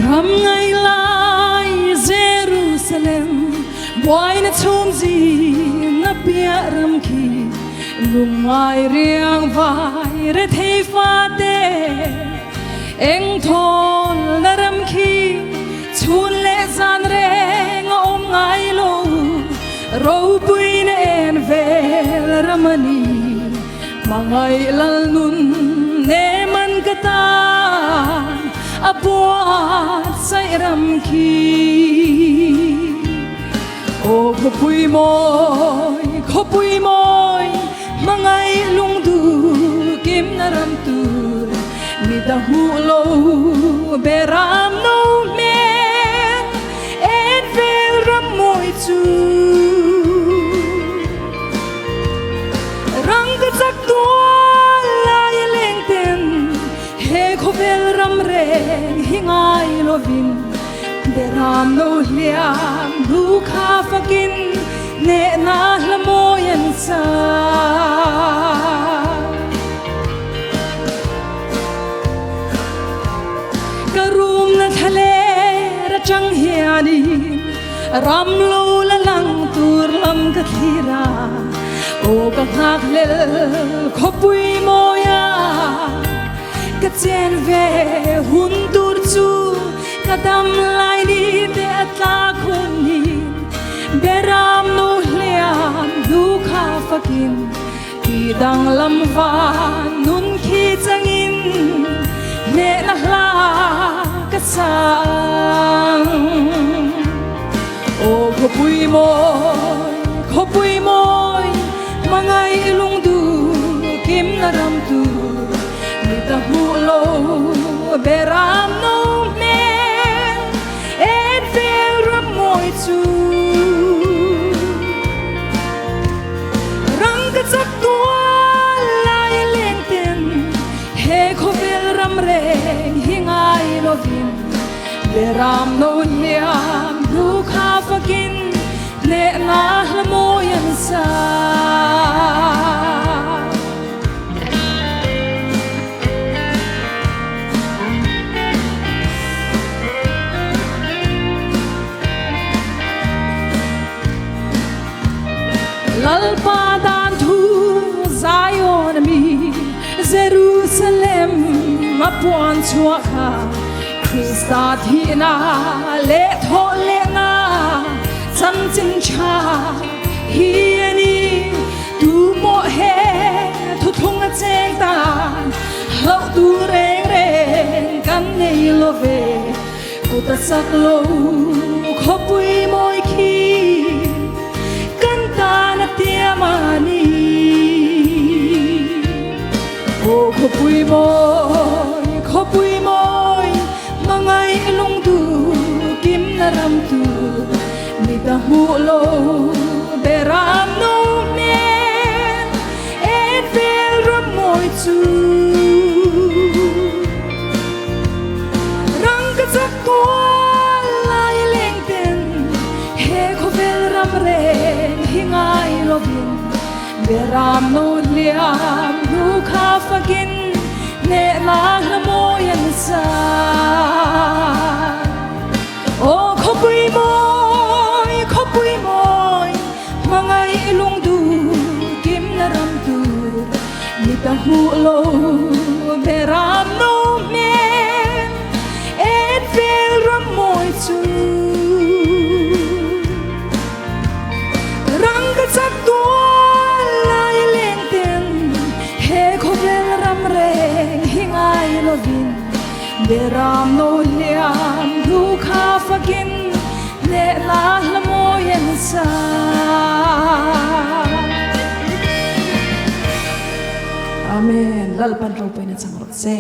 ram ngay lai Jerusalem boy na chum gì na bia ram khi lung mai riang vai re thei fa te eng thon na ram khi chun le zan re ngom ngai lo ro pui na en vel ramani mangai lal nun ne man kata abuat sai ram khi o khopui moi mangai lung du kim na ram tu mi da hu lo beram no me en vel ram moi chu rang ka chak tua lai leng ten he khovel ram re hingai lovin beram no liam du kha fakin ne na lamoyan sa karum na thale ra chang hiani ram lo la lang tur lam ka thira o ka khak lel khopui moya ka chen ve hun tur chu kadam lai ni te atla khun ni beram no hliam du kha fakin ki dang lam va nun khi changin ne na hla ka sang o khopui moi mangai lung du kim na ram tu mi ta hu lo beram no me en vel ram moi chu rang ka chak tua lai leng ten he khovel ram re hingai lovin beram no liam du kha fakin ne na lamoyan sa lalpa dan thu Zion mi Jerusalem mapuan chua kha Krista thina le tho le na chan chin cha hi ani tu mo he thu thung a cheng ta hau tu reng reng kan nei lo ve ko ta sak lo khopui moi khi na tia mani o khopui moi mangai lung du kim na ram tu mi da hu lo beram no me en vel ram moi chu rang ka chak tua lai leng ten he khovel ram re hingai lovin beram no liam du kha fakin ne na lamoyan sa o khopui moi mangai lung du kim na ram tu mi ta hu lo beram no me en vel ram moi chu rang ka chak tua lai leng ten he khovel ram re hingai lovin beram no liam du kha fakin ne la lamoyan sa amen lalpan ro pe na changrot se